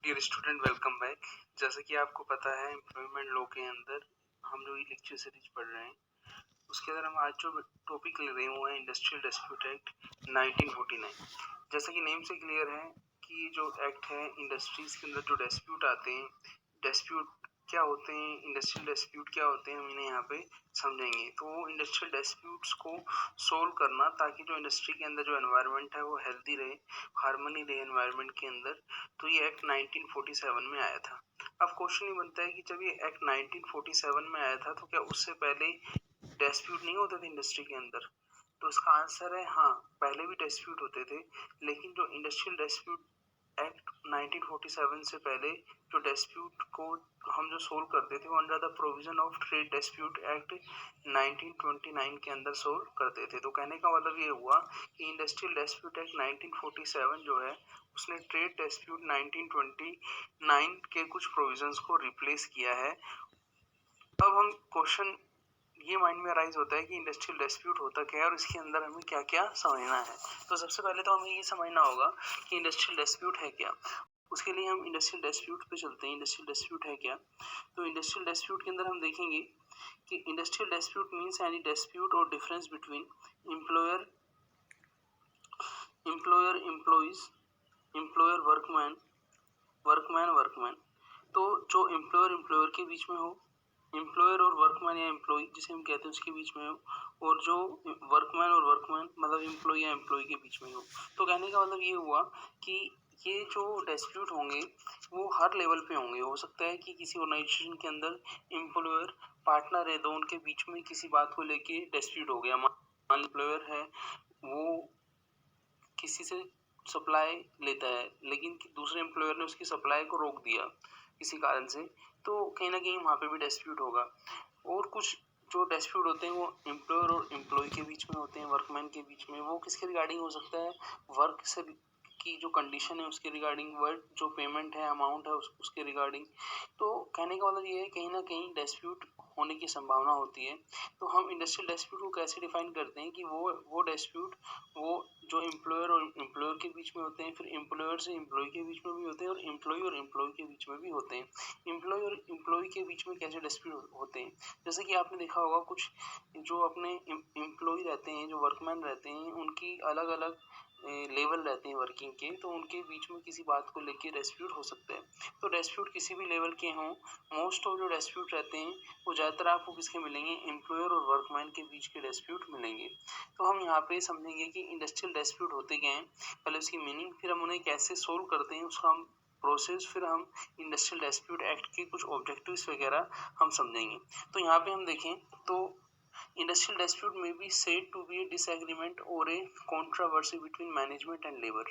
Dear student, welcome back. जैसे कि आपको पता है, एम्प्लॉयमेंट लॉ के अंदर हम जो ये लेक्चर सीरीज पढ़ रहे हैं, उसके अंदर हम आज जो टॉपिक ले रहे हैं वो है इंडस्ट्रियल डिस्प्यूट एक्ट 1949। जैसा कि नेम से क्लियर है कि ये जो एक्ट है, इंडस्ट्रीज के अंदर जो डिस्प्यूट आते हैं, डिस्प्यूट क्या होते हैं, इंडस्ट्रियल डिस्प्यूट क्या होते हैं, हम इन्हें यहाँ पे समझेंगे। तो इंडस्ट्रियल डिस्प्यूट्स को सोल्व करना, ताकि जो इंडस्ट्री के अंदर जो एनवायरनमेंट है वो हेल्दी रहे, हार्मनी रहे एनवायरनमेंट के अंदर, तो ये एक्ट 1947 में आया था। अब क्वेश्चन ये बनता है कि जब ये एक्ट 1947 में आया था तो क्या उससे पहले डिस्प्यूट नहीं होते थे इंडस्ट्री के अंदर? तो इसका आंसर है हाँ, पहले भी डिस्प्यूट होते थे, लेकिन जो इंडस्ट्रियल डिस्प्यूट एक्ट 1947 से पहले जो डिस्प्यूट को हम जो सोल्व करते थे वो under the provision of trade dispute act 1929 के अंदर सोल्व करते थे। तो कहने का मतलब ये हुआ कि इंडस्ट्रियल डिस्प्यूट एक्ट 1947 जो है उसने ट्रेड डिस्प्यूट 1929 के कुछ प्रोविजंस को रिप्लेस किया है। अब हम क्वेश्चन ये माइंड में अराइज होता है कि इंडस्ट्रियल डिस्प्यूट होता क्या है और इसके अंदर हमें क्या क्या समझना है। तो सबसे पहले तो हमें ये समझना होगा कि इंडस्ट्रियल डिस्प्यूट है क्या। उसके लिए हम इंडस्ट्रियल डिस्प्यूट पे चलते हैं। इंडस्ट्रियल डिस्प्यूट है क्या? तो इंडस्ट्रियल डिस्प्यूट के अंदर हम देखेंगे कि industrial dispute means any dispute और difference between employer employees, employer workman. तो जो एम्प्लॉयर के बीच में हो, एम्प्लॉयर और वर्कमैन या एम्प्लॉय जिसे हम कहते हैं उसके बीच में हो, और जो वर्कमैन मतलब एम्प्लॉय या एम्प्लॉय के बीच में हो। तो कहने का मतलब ये हुआ कि ये जो डिस्प्यूट होंगे वो हर लेवल पे होंगे। हो सकता है कि किसी ऑर्गेनाइजेशन के अंदर एम्प्लॉयर पार्टनर है, तो उनके बीच में किसी बात को लेके डिस्प्यूट हो गया। मान एम्प्लॉयर है, वो किसी से सप्लाई लेता है, लेकिन दूसरे एम्प्लॉयर ने उसकी सप्लाई को रोक दिया किसी कारण से, तो कहीं ना कहीं वहाँ पे भी डिस्प्यूट होगा। और कुछ जो डिस्प्यूट होते हैं वो एम्प्लॉयर और एम्प्लॉय के बीच में होते हैं, वर्कमैन के बीच में। वो किसके रिगार्डिंग हो सकता है? वर्क से की जो कंडीशन है उसके रिगार्डिंग, वर्क जो पेमेंट है, अमाउंट है, उसके रिगार्डिंग। तो कहने का मतलब ये है कहीं ना कहीं डिस्प्यूट होने की संभावना होती है। तो हम इंडस्ट्रियल डिस्प्यूट को कैसे डिफाइन करते हैं कि वो डिस्प्यूट वो जो एम्प्लॉयर और एम्प्लॉयर के बीच में होते हैं, फिर एम्प्लॉयर से एम्प्लॉय के बीच में भी होते हैं, और एम्प्लॉय के बीच में भी होते हैं। एम्प्लॉय और एम्प्लॉय के बीच में कैसे डिस्प्यूट होते हैं? जैसे कि आपने देखा होगा कुछ जो अपने एम्प्लॉय रहते हैं, जो वर्कमैन रहते हैं, उनकी अलग अलग लेवल रहते हैं वर्किंग के, तो उनके बीच में किसी बात को लेके डिस्प्यूट हो सकता है। तो डिस्प्यूट किसी भी लेवल के हों, मोस्ट ऑफ जो डिस्प्यूट रहते हैं वो ज़्यादातर आपको किसके मिलेंगे? एम्प्लॉयर और वर्कमैन के बीच के डिस्प्यूट मिलेंगे। तो हम यहाँ पे समझेंगे कि इंडस्ट्रियल डिस्प्यूट होते क्या हैं, पहले उसकी मीनिंग, फिर हम उन्हें कैसे सोल्व करते हैं उसका हम प्रोसेस, फिर हम इंडस्ट्रियल डिस्प्यूट एक्ट के कुछ ऑब्जेक्टिव्स वगैरह हम समझेंगे। तो यहाँ पे हम देखें तो इंडस्ट्रियल डिस्प्यूट में be said to be a disagreement और a controversy between management and labour.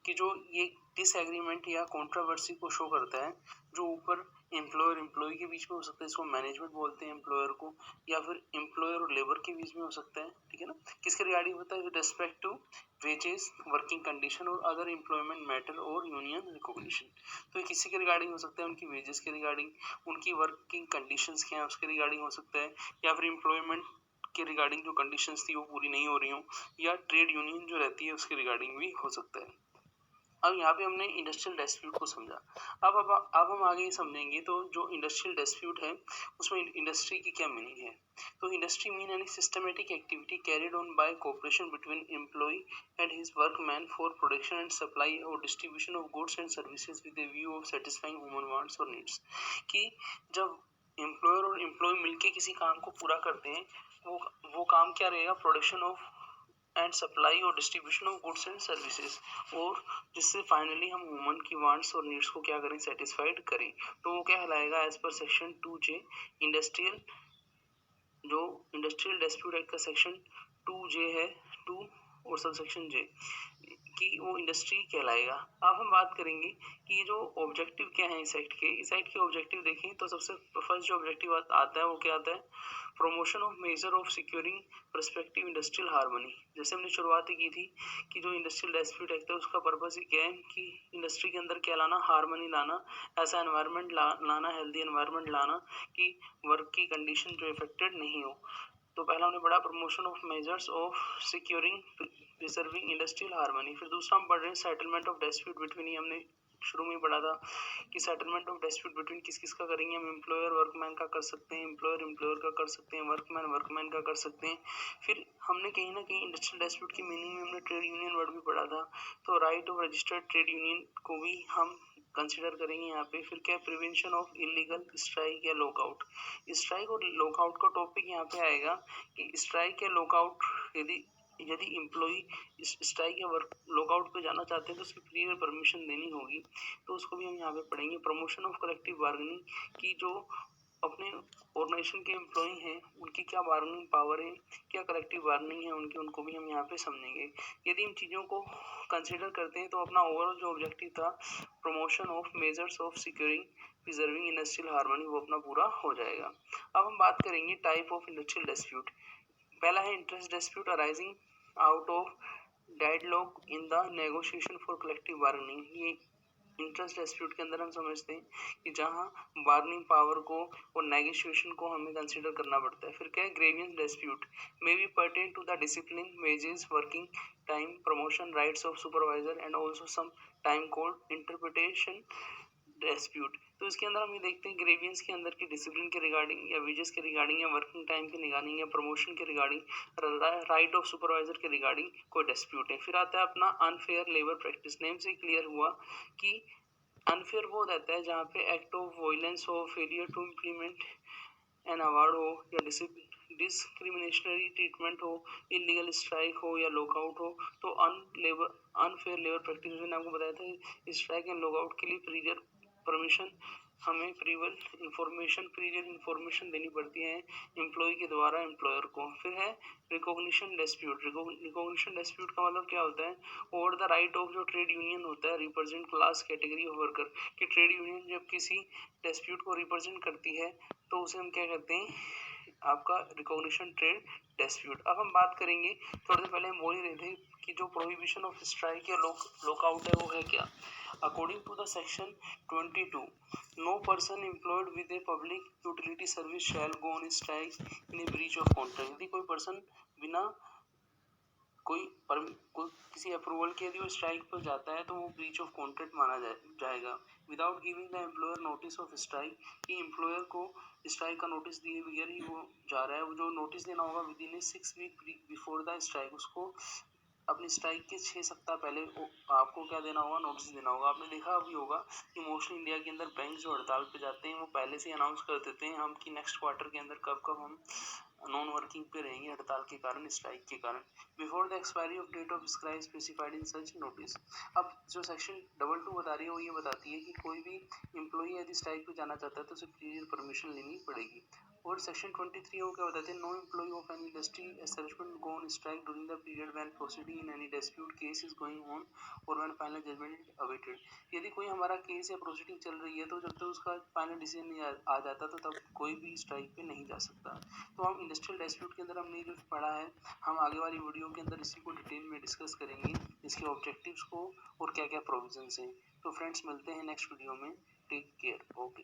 कि जो ये डिसएग्रीमेंट या कंट्रोवर्सी को शो करता है, जो ऊपर एम्प्लॉयर एम्प्लॉय के बीच में हो सकता है, इसको मैनेजमेंट बोलते हैं एम्प्लॉयर को, या फिर एम्प्लॉयर और लेबर के बीच में हो सकता है, ठीक है ना। किसके रिगार्डिंग होता है? With respect to wages, working condition और अदर एम्प्लॉयमेंट मैटर और यूनियन रिकॉग्निशन। तो ये किसी के रिगार्डिंग हो सकता है? उनकी वेजेस के रिगार्डिंग, उनकी वर्किंग कंडीशंस क्या है उसके रिगार्डिंग हो सकता है, या फिर एम्प्लॉयमेंट के रिगार्डिंग जो कंडीशंस थी वो पूरी नहीं हो रही हो, या ट्रेड यूनियन जो रहती है उसके रिगार्डिंग भी हो सकता है। अब यहाँ पे हमने इंडस्ट्रियल डिस्प्यूट को समझा। अब हम आगे समझेंगे तो जो इंडस्ट्रियल डिस्प्यूट है उसमें इंडस्ट्री की क्या मीनिंग है। तो industry mean any systematic activity carried on by cooperation between employ and his workman for production and supply और distribution of goods and services with the view of satisfying human wants और needs. कि जब employer और employ मिलके किसी काम को पूरा करते हैं, वो काम क्या रहेगा? प्रोडक्शन ऑफ एंड सप्लाई और distribution of goods and services, और जिससे फाइनली हम ह्यूमन की वांट्स और नीड्स को क्या करें? सेटिस्फाइड करें। तो वो क्या कहलाएगा? As per section 2J industrial, जो इंडस्ट्रियल डिस्प्यूट एक्ट का सेक्शन 2J है, 2 और सब सेक्शन J, कि वो इंडस्ट्री कहलाएगा। अब हम बात करेंगे कि ये जो ऑब्जेक्टिव क्या है इस एक्ट के ऑब्जेक्टिव देखें तो सबसे फर्स्ट जो ऑब्जेक्टिव आता है वो क्या आता है? Promotion of measure of securing perspective industrial harmony. जैसे हमने शुरुआत ही की थी कि जो इंडस्ट्रियल डिस्प्यूट एक्ट है उसका पर्पस क्या है कि इंडस्ट्री के अंदर क्या लाना? हार्मनी लाना, ऐसा एनवायरनमेंट लाना, हेल्दी एनवायरनमेंट लाना कि वर्क की कंडीशन जो इफेक्टेड नहीं हो। तो पहला हमने पढ़ा promotion of measures of securing preserving industrial harmony. फिर दूसरा हम पढ़ रहे हैं सेटलमेंट ऑफ डिस्प्यूट बिटवीन, हमने शुरू में ही पढ़ा था कि सेटलमेंट ऑफ डिस्प्यूट बिटवीन किस किस का करेंगे हम, एम्प्लॉयर वर्कमैन का कर सकते हैं, एम्प्लॉयर एम्प्लॉयर का कर सकते हैं, वर्कमैन वर्कमैन का कर सकते हैं। फिर हमने कहीं ना कहीं इंडस्ट्रियल डिस्प्यूट की मीनिंग में हमने ट्रेड यूनियन वर्ड भी पढ़ा था, तो right of registered trade union को भी हम कंसिडर करेंगे यहाँ पे। फिर क्या, प्रिवेंशन ऑफ इलीगल स्ट्राइक या लॉकआउट। स्ट्राइक और लॉकआउट का टॉपिक यहाँ पे आएगा कि स्ट्राइक या लॉकआउट यदि एम्प्लॉई इस स्ट्राइक या वर्क लॉकआउट पे जाना चाहते हैं तो उसकी प्रीवियर परमिशन देनी होगी, तो उसको भी हम यहाँ पे पढ़ेंगे। प्रमोशन ऑफ कलेक्टिव बार्गेनिंग की जो अपने ऑर्गेनाइजेशन के एम्प्लॉय हैं उनकी क्या बार्गेनिंग पावर है, क्या कलेक्टिव बार्गेनिंग है उनकी, उनको भी हम यहाँ पे समझेंगे। यदि इन चीज़ों को कंसिडर करते हैं तो अपना ओवरऑल जो ऑब्जेक्टिव था promotion of measures of securing preserving industrial harmony वो अपना पूरा हो जाएगा। अब हम बात करेंगे टाइप ऑफ इंडस्ट्रियल डिस्प्यूट। पहला है interest dispute arising out of deadlock in the negotiation for collective bargaining. ये इंटरेस्ट डिस्प्यूट के अंदर हम समझते हैं कि जहां बार्गेनिंग पावर को और नेगोशिएशन को हमें कंसीडर करना पड़ता है। फिर क्या है, grievance dispute may be pertain to the discipline, wages, working time, promotion, rights of supervisor and also some time code interpretation dispute. तो इसके अंदर हम ये देखते हैं ग्रेवियंस के अंदर की डिसिप्लिन के रिगार्डिंग या वेजेस के रिगार्डिंग या वर्किंग टाइम के रिगार्डिंग या प्रमोशन के रिगार्डिंग, राइट ऑफ सुपरवाइजर के रिगार्डिंग कोई डिस्प्यूट है। फिर आता है अपना अनफेयर लेबर प्रैक्टिस। नेम से क्लियर हुआ कि अनफेयर वो रहता है जहाँ पे एक्ट ऑफ वायलेंस हो, failure to implement an award हो या डिस्क्रिमिनेशनरी ट्रीटमेंट हो, इलीगल स्ट्राइक हो या लॉकआउट हो, तो अनफेयर लेबर प्रैक्टिस मैंने आपको बताया था। स्ट्राइक एंड लॉकआउट के लिए प्रीवियर परमिशन हमें प्रीवियर इंफॉर्मेशन देनी पड़ती है एम्प्लॉय के द्वारा एम्प्लॉयर को। फिर है रिकॉग्निशन डिस्प्यूट। रिकॉग्निशन डिस्प्यूट का मतलब क्या होता है, ओवर द राइट ऑफ जो ट्रेड यूनियन होता है represent class category of worker, कि ट्रेड यूनियन जब किसी डिस्प्यूट को रिप्रेजेंट करती है तो उसे हम क्या कहते हैं, आपका रिकॉग्निशन ट्रेड डिस्प्यूट। अब हम बात करेंगे, थोड़ी देर पहले हम बोल ही रहे थे कि जो प्रोहिबिशन ऑफ स्ट्राइक या लॉकआउट है वो है क्या। According to the section 22, no person employed with a public utility service shall go on strike in a breach of contract. यदि कोई पर्सन बिना कोई किसी अप्रूवल के यदि वो स्ट्राइक पर जाता है तो वो ब्रीच ऑफ कॉन्ट्रैक्ट माना जाएगा। Without giving the employer notice of strike, कि एम्प्लॉयर को स्ट्राइक का नोटिस दिए बगैर ही वो जा रहा है, वो जो नोटिस देना होगा with in 6 week before the strike, उसको अपनी स्ट्राइक के 6 सप्ताह पहले आपको क्या देना होगा, नोटिस देना होगा। आपने देखा भी होगा कि मोस्टली इंडिया के अंदर बैंक जो हड़ताल पे जाते हैं वो पहले से अनाउंस कर देते हैं हम कि नेक्स्ट क्वार्टर के अंदर कब हम नॉन वर्किंग पे रहेंगे हड़ताल के कारण, स्ट्राइक के कारण, before the expiry of date of strike specified in such notice. अब जो सेक्शन 22 बता रही है वो ये बताती है कि कोई भी एम्प्लॉई यदि स्ट्राइक पे जाना चाहता है तो उसे प्रीवियर परमिशन लेनी पड़ेगी। और सेक्शन 23 वो क्या बताते हैं, no employee of any industry establishment go on strike during the period when proceeding in any dispute case is going on और when final judgment is awaited. यदि कोई हमारा केस या प्रोसीडिंग चल रही है तो जब तक उसका फाइनल डिसीजन नहीं आ जाता तो तब कोई भी स्ट्राइक पे नहीं जा सकता। तो हम इंडस्ट्रियल डिस्प्यूट के अंदर हमने जो पढ़ा है, हम आगे वाली वीडियो के अंदर इसी को डिटेल में डिस्कस करेंगे, इसके ऑब्जेक्टिव्स को और क्या क्या प्रोविजंस हैं। तो फ्रेंड्स मिलते हैं नेक्स्ट वीडियो में, टेक केयर, ओके।